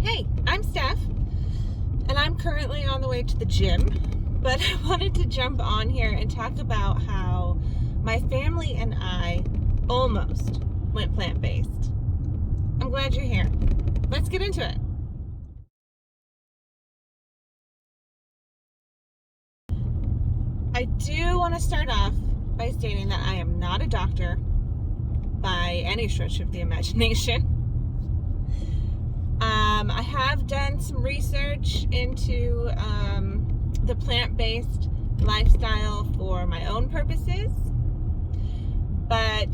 Hey, I'm Steph, and I'm currently on the way to the gym, but I wanted to jump on here and talk about how my family and I almost went plant-based. I'm glad you're here. Let's get into it. I do want to start off by stating that I am not a doctor by any stretch of the imagination. I have done some research into the plant-based lifestyle for my own purposes, but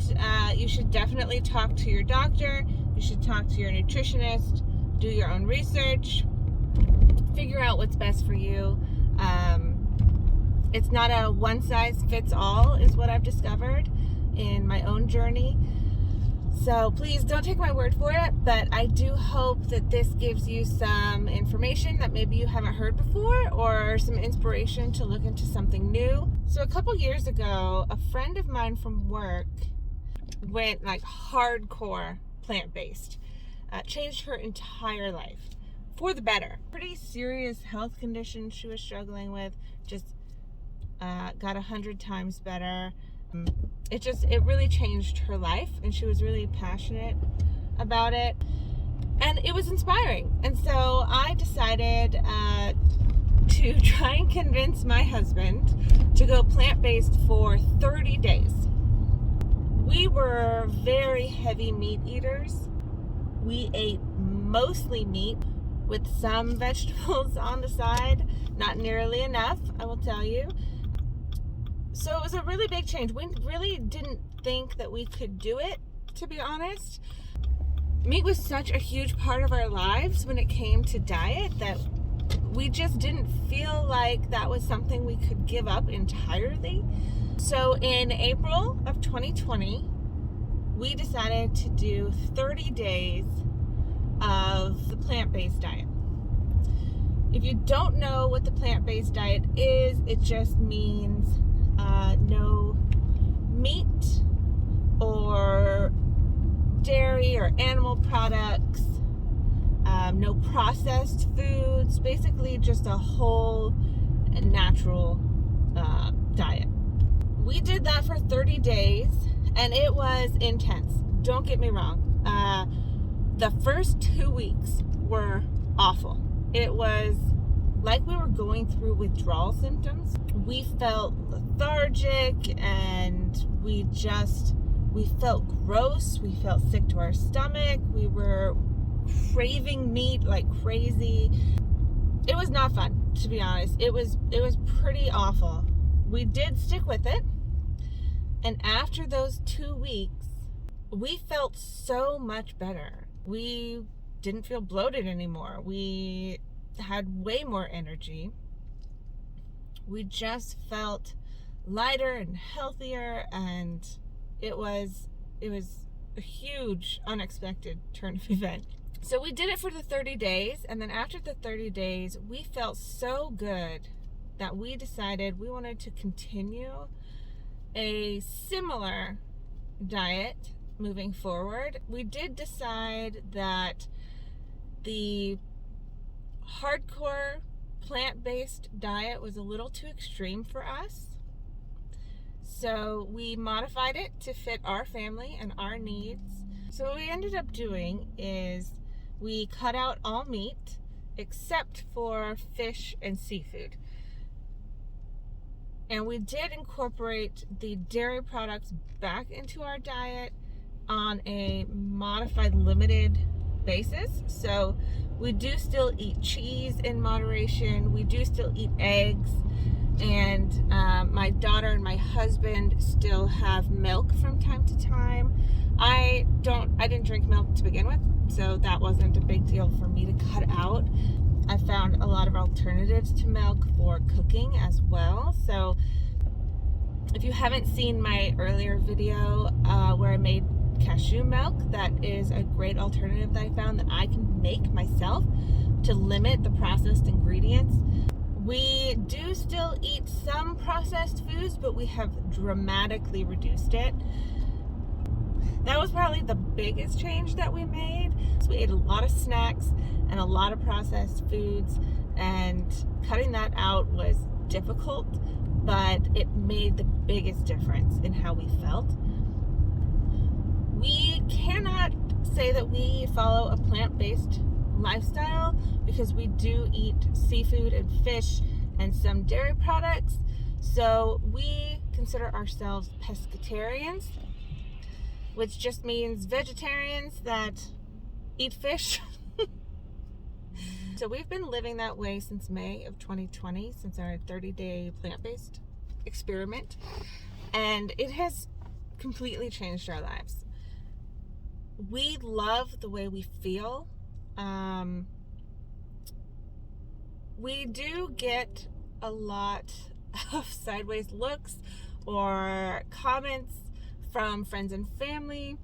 you should definitely talk to your doctor. You should talk to your nutritionist, do your own research, figure out what's best for you. It's not a one-size-fits-all is what I've discovered in my own journey. So please don't take my word for it, but I do hope that this gives you some information that maybe you haven't heard before, or some inspiration to look into something new. So a couple years ago, a friend of mine from work went like hardcore plant-based. Changed her entire life for the better. Pretty serious health condition she was struggling with, just got 100 times better. It really changed her life, and she was really passionate about it, and it was inspiring. And so I decided to try and convince my husband to go plant-based for 30 days. We were very heavy meat eaters. We ate mostly meat with some vegetables on the side, not nearly enough, I will tell you. So it was a really big change. We really didn't think that we could do it, to be honest. Meat was such a huge part of our lives when it came to diet that we just didn't feel like that was something we could give up entirely. So in April of 2020, we decided to do 30 days of the plant-based diet. If you don't know what the plant-based diet is, it just means no meat or dairy or animal products, no processed foods, basically just a whole and natural diet. We did that for 30 days, and it was intense. Don't get me wrong. The first 2 weeks were awful. It was like we were going through withdrawal symptoms. We felt lethargic, and we felt gross. We felt sick to our stomach. We were craving meat like crazy. It was not fun, to be honest. It was pretty awful. We did stick with it, and after those 2 weeks, we felt so much better. We didn't feel bloated anymore. We had way more energy. We just felt lighter and healthier, and it was a huge unexpected turn of event. So we did it for the 30 days, and then after the 30 days, we felt so good that we decided we wanted to continue a similar diet moving forward. We did decide that the hardcore plant-based diet was a little too extreme for us. So we modified it to fit our family and our needs. So what we ended up doing is we cut out all meat except for fish and seafood. And we did incorporate the dairy products back into our diet on a modified limited basis. So we do still eat cheese in moderation. We do still eat eggs. And my daughter and my husband still have milk from time to time. I didn't drink milk to begin with, so that wasn't a big deal for me to cut out. I found a lot of alternatives to milk for cooking as well. So if you haven't seen my earlier video where I made cashew milk, that is a great alternative that I found that I can make myself to limit the processed ingredients. We do still eat some processed foods, but we have dramatically reduced it. That was probably the biggest change that we made. So we ate a lot of snacks, and a lot of processed foods, and cutting that out was difficult, but it made the biggest difference in how we felt. We cannot say that we follow a plant-based lifestyle because we do eat seafood and fish and some dairy products. So we consider ourselves pescatarians, which just means vegetarians that eat fish. So we've been living that way since May of 2020, since our 30-day plant-based experiment, and it has completely changed our lives. We love the way we feel. We do get a lot of sideways looks or comments from friends and family.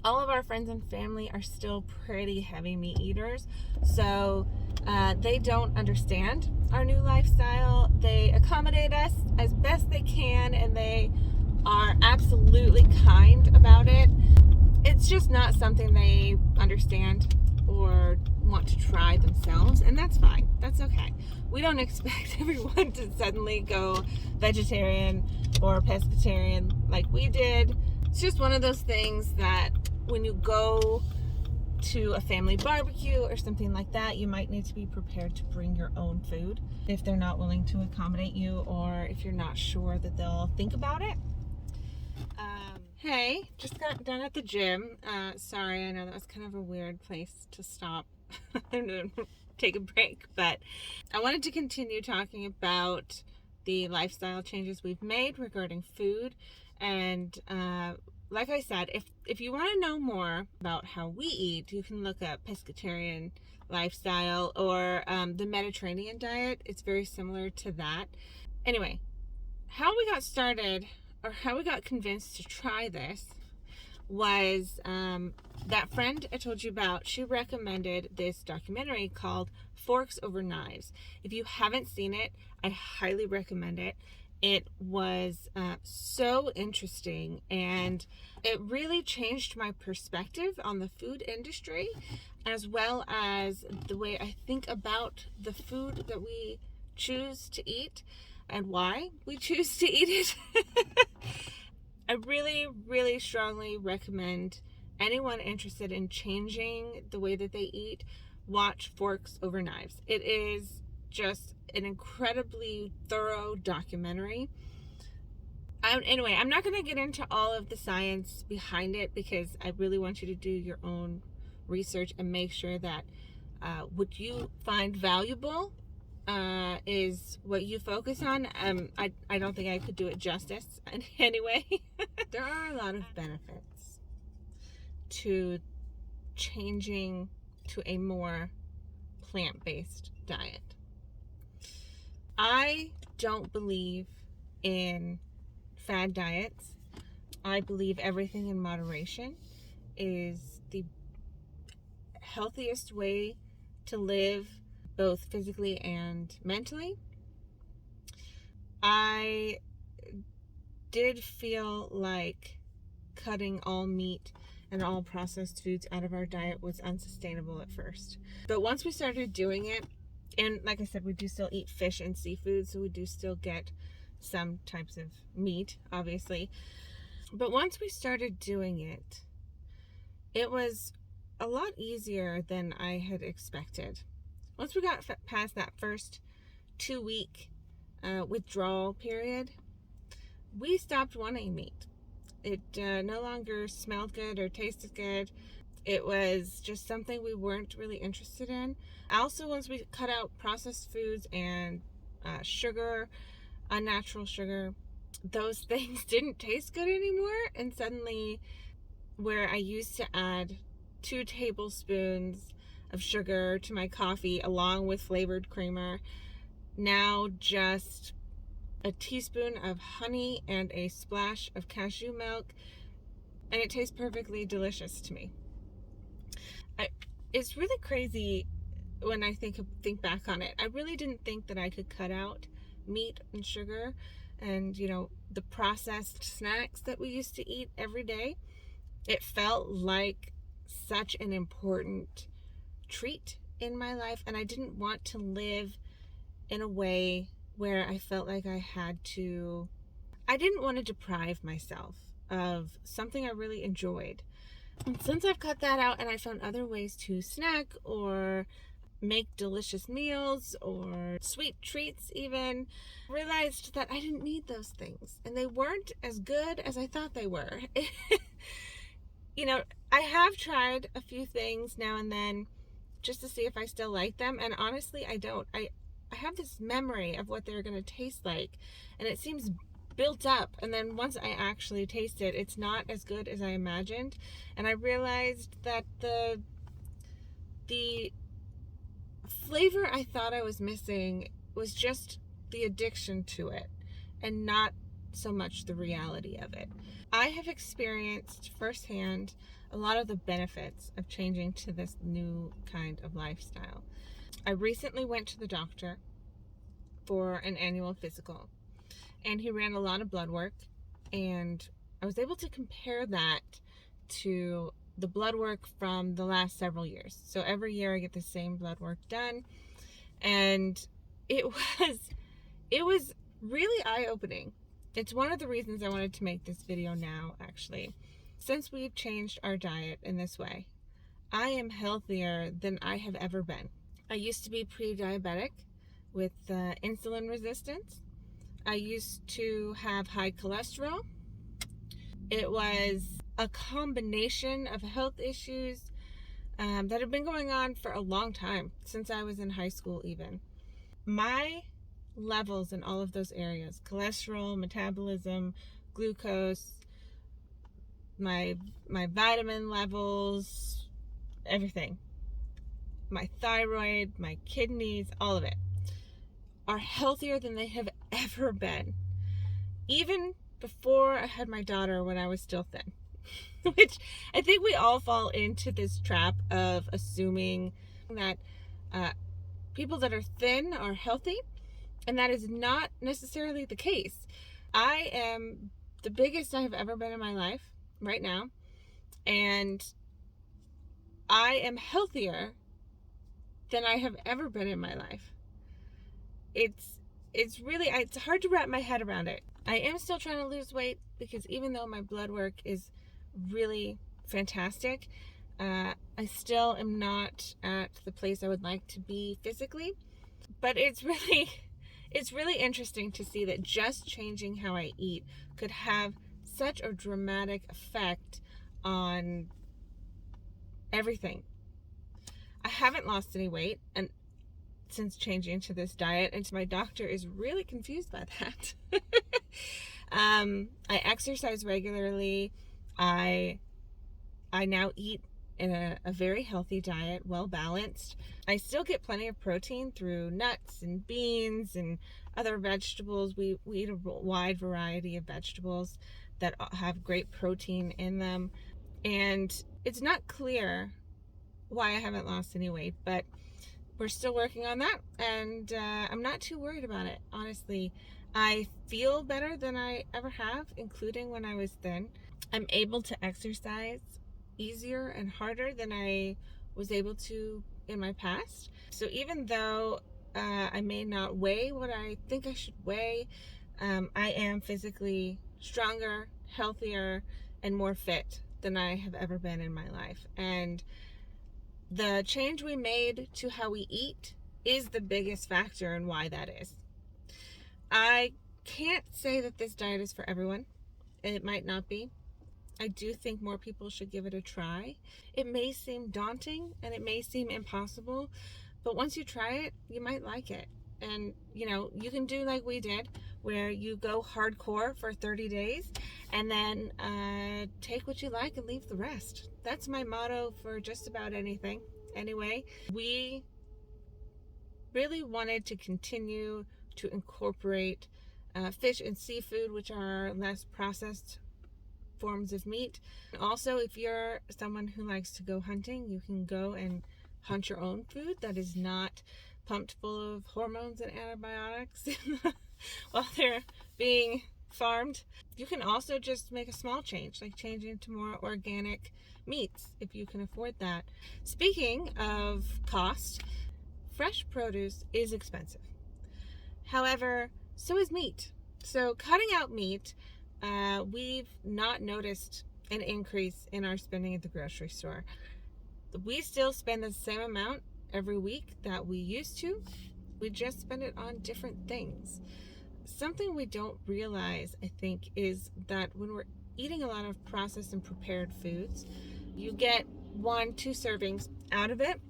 All of our friends and family are still pretty heavy meat eaters, so they don't understand our new lifestyle. They accommodate us as best they can, and they are absolutely kind about it. It's just not something they understand or want to try themselves, and that's fine. That's okay. We don't expect everyone to suddenly go vegetarian or pescatarian like we did. It's just one of those things that when you go to a family barbecue or something like that, you might need to be prepared to bring your own food if they're not willing to accommodate you, or if you're not sure that they'll think about it. Hey, just got done at the gym. Sorry, I know that was kind of a weird place to stop and take a break, but I wanted to continue talking about the lifestyle changes we've made regarding food. And like I said, if you want to know more about how we eat, you can look up pescatarian lifestyle or the Mediterranean diet. It's very similar to that. Anyway, how we got started, or how we got convinced to try this, was that friend I told you about. She recommended this documentary called Forks Over Knives. If you haven't seen it, I highly recommend it. It was so interesting, and it really changed my perspective on the food industry, as well as the way I think about the food that we choose to eat and why we choose to eat it. I really, really strongly recommend anyone interested in changing the way that they eat, watch Forks Over Knives. It is just an incredibly thorough documentary. Anyway, I'm not going to get into all of the science behind it because I really want you to do your own research and make sure that what you find valuable is what you focus on. I don't think I could do it justice anyway. There are a lot of benefits to changing to a more plant-based diet. I don't believe in fad diets. I believe everything in moderation is the healthiest way to live, both physically and mentally. I did feel like cutting all meat and all processed foods out of our diet was unsustainable at first. But once we started doing it, and like I said, we do still eat fish and seafood, so we do still get some types of meat, obviously. But once we started doing it, it was a lot easier than I had expected. Once we got past that first 2-week withdrawal period, we stopped wanting meat. It no longer smelled good or tasted good. It was just something we weren't really interested in. Also, once we cut out processed foods and sugar, unnatural sugar, those things didn't taste good anymore. And suddenly, where I used to add 2 tablespoons of sugar to my coffee along with flavored creamer, now just a teaspoon of honey and a splash of cashew milk, and it tastes perfectly delicious to me. It's really crazy when I think back on it. I really didn't think that I could cut out meat and sugar and, the processed snacks that we used to eat every day. It felt like such an important treat in my life, and I didn't want to live in a way where I felt like I didn't want to deprive myself of something I really enjoyed. And since I've cut that out and I found other ways to snack or make delicious meals or sweet treats even, realized that I didn't need those things and they weren't as good as I thought they were. You know, I have tried a few things now and then just to see if I still like them, and honestly I don't. I have this memory of what they're going to taste like, and it seems built up, and then once I actually taste it, it's not as good as I imagined. And I realized that the flavor I thought I was missing was just the addiction to it and not so much the reality of it. I have experienced firsthand a lot of the benefits of changing to this new kind of lifestyle. I recently went to the doctor for an annual physical, and he ran a lot of blood work, and I was able to compare that to the blood work from the last several years. So every year I get the same blood work done, and it was really eye-opening. It's one of the reasons I wanted to make this video now, actually. Since we've changed our diet in this way, I am healthier than I have ever been. I used to be pre-diabetic with insulin resistance. I used to have high cholesterol. It was a combination of health issues that have been going on for a long time, since I was in high school even. My levels in all of those areas, cholesterol, metabolism, glucose, my vitamin levels, everything, my thyroid, my kidneys, all of it, are healthier than they have ever been. Even before I had my daughter, when I was still thin. Which I think we all fall into this trap of assuming that people that are thin are healthy, and that is not necessarily the case. I am the biggest I have ever been in my life right now, and I am healthier than I have ever been in my life. It's hard to wrap my head around it. I am still trying to lose weight, because even though my blood work is really fantastic, I still am not at the place I would like to be physically. But it's really interesting to see that just changing how I eat could have such a dramatic effect on everything. I haven't lost any weight and since changing to this diet, and my doctor is really confused by that. I exercise regularly. I now eat in a very healthy diet, well balanced. I still get plenty of protein through nuts and beans and other vegetables. We eat a wide variety of vegetables that have great protein in them, and it's not clear why I haven't lost any weight, but we're still working on that, and I'm not too worried about it, honestly. I feel better than I ever have, including when I was thin. I'm able to exercise easier and harder than I was able to in my past. So even though I may not weigh what I think I should weigh, I am physically stronger, healthier, and more fit than I have ever been in my life. And the change we made to how we eat is the biggest factor in why that is. I can't say that this diet is for everyone. It might not be. I do think more people should give it a try. It may seem daunting and it may seem impossible, but once you try it, you might like it. And you can do like we did, where you go hardcore for 30 days and then take what you like and leave the rest. That's my motto for just about anything. Anyway, we really wanted to continue to incorporate fish and seafood, which are less processed forms of meat. Also, if you're someone who likes to go hunting, you can go and hunt your own food that is not pumped full of hormones and antibiotics while they're being farmed. You can also just make a small change, like changing to more organic meats if you can afford that. Speaking of cost, fresh produce is expensive. However, so is meat. So cutting out meat, we've not noticed an increase in our spending at the grocery store. We still spend the same amount every week that we used to. We just spend it on different things. Something we don't realize, I think, is that when we're eating a lot of processed and prepared foods, you get 1-2 servings out of it.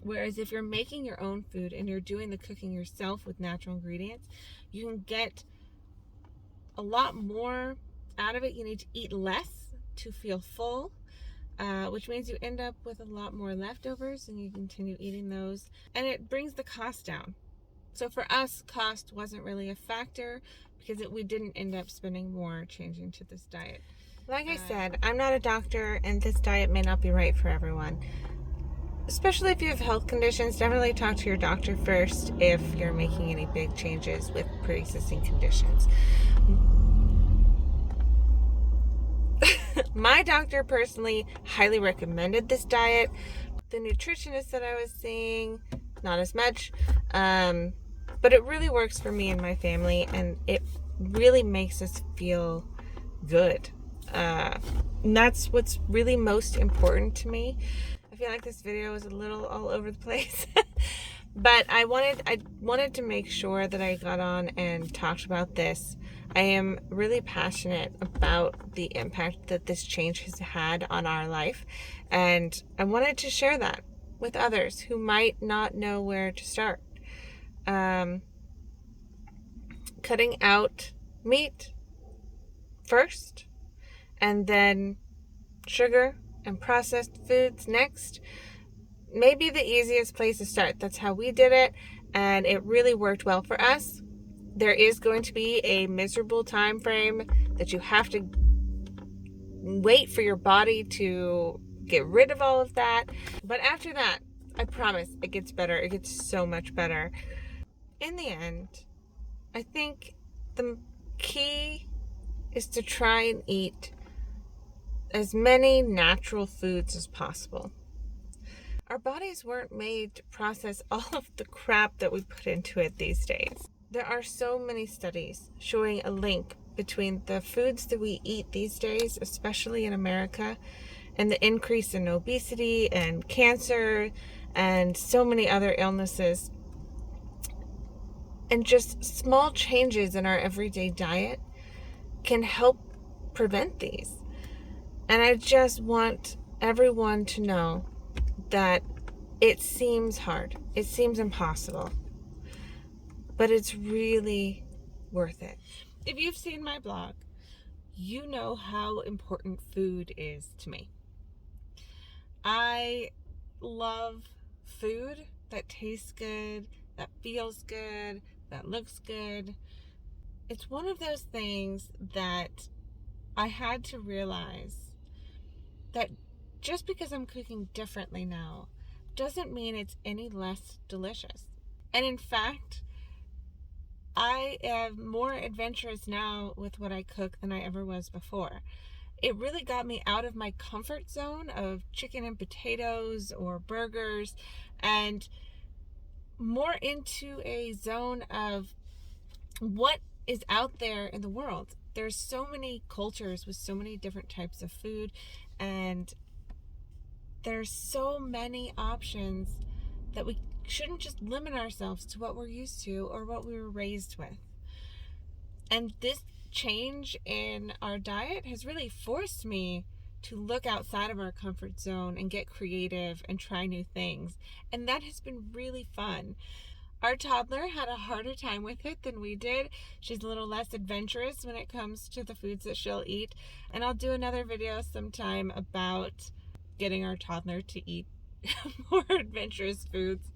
Whereas if you're making your own food and you're doing the cooking yourself with natural ingredients, you can get a lot more out of it. You need to eat less to feel full, which means you end up with a lot more leftovers and you continue eating those. And it brings the cost down. So for us, cost wasn't really a factor because we didn't end up spending more changing to this diet. Like I said, I'm not a doctor and this diet may not be right for everyone. Especially if you have health conditions, definitely talk to your doctor first if you're making any big changes with pre-existing conditions. My doctor personally highly recommended this diet. The nutritionist that I was seeing, not as much, but it really works for me and my family, and it really makes us feel good. And that's what's really most important to me. I feel like this video is a little all over the place, but I wanted to make sure that I got on and talked about this. I am really passionate about the impact that this change has had on our life, and I wanted to share that with others who might not know where to start. Cutting out meat first, and then sugar and processed foods next, may be the easiest place to start. That's how we did it, and it really worked well for us. There is going to be a miserable time frame that you have to wait for your body to get rid of all of that, but after that, I promise it gets better. It gets so much better. In the end, I think the key is to try and eat as many natural foods as possible. Our bodies weren't made to process all of the crap that we put into it these days. There are so many studies showing a link between the foods that we eat these days, especially in America, and the increase in obesity and cancer and so many other illnesses. And just small changes in our everyday diet can help prevent these. And I just want everyone to know that it seems hard. It seems impossible. But it's really worth it. If you've seen my blog, you know how important food is to me. I love food that tastes good, that feels good, that looks good. It's one of those things that I had to realize that just because I'm cooking differently now doesn't mean it's any less delicious. And in fact, I am more adventurous now with what I cook than I ever was before. It really got me out of my comfort zone of chicken and potatoes or burgers and more into a zone of what is out there in the world. There's so many cultures with so many different types of food, and there's so many options that we shouldn't just limit ourselves to what we're used to or what we were raised with. And this change in our diet has really forced me to look outside of our comfort zone and get creative and try new things. And that has been really fun. Our toddler had a harder time with it than we did. She's a little less adventurous when it comes to the foods that she'll eat. And I'll do another video sometime about getting our toddler to eat more adventurous foods.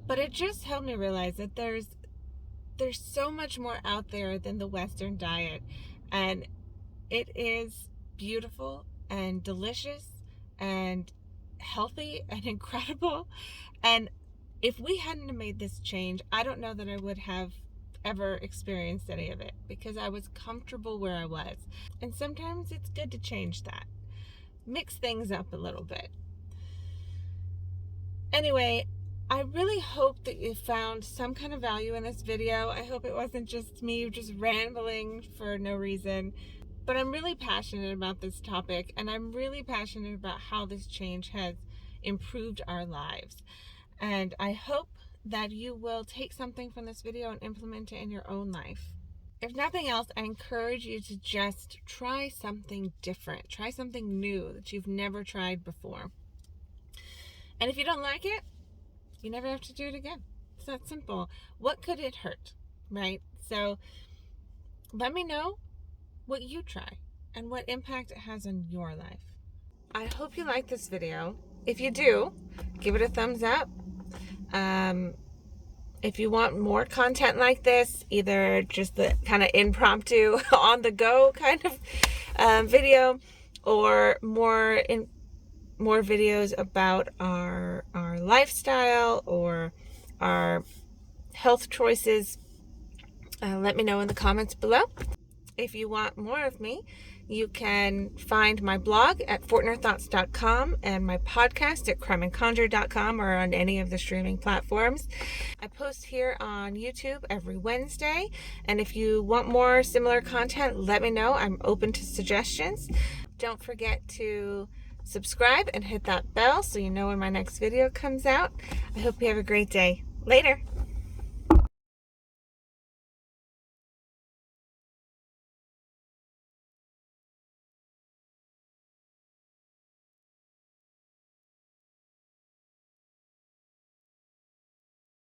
But it just helped me realize that there's so much more out there than the Western diet. And it is beautiful and delicious and healthy and incredible. And if we hadn't made this change, I don't know that I would have ever experienced any of it because I was comfortable where I was. And sometimes it's good to change that. Mix things up a little bit. Anyway, I really hope that you found some kind of value in this video. I hope it wasn't just me just rambling for no reason. But I'm really passionate about this topic, and I'm really passionate about how this change has improved our lives. And I hope that you will take something from this video and implement it in your own life. If nothing else, I encourage you to just try something different. Try something new that you've never tried before. And if you don't like it, you never have to do it again. It's that simple. What could it hurt, right? So let me know what you try and what impact it has on your life. I hope you like this video. If you do, give it a thumbs up. If you want more content like this, either just the kind of impromptu on the go kind of video, or more videos about our lifestyle or our health choices, let me know in the comments below. If you want more of me, you can find my blog at fortnerthoughts.com and my podcast at crimeandconjure.com or on any of the streaming platforms. I post here on YouTube every Wednesday, and if you want more similar content, let me know. I'm open to suggestions. Don't forget to subscribe and hit that bell so you know when my next video comes out. I hope you have a great day. Later.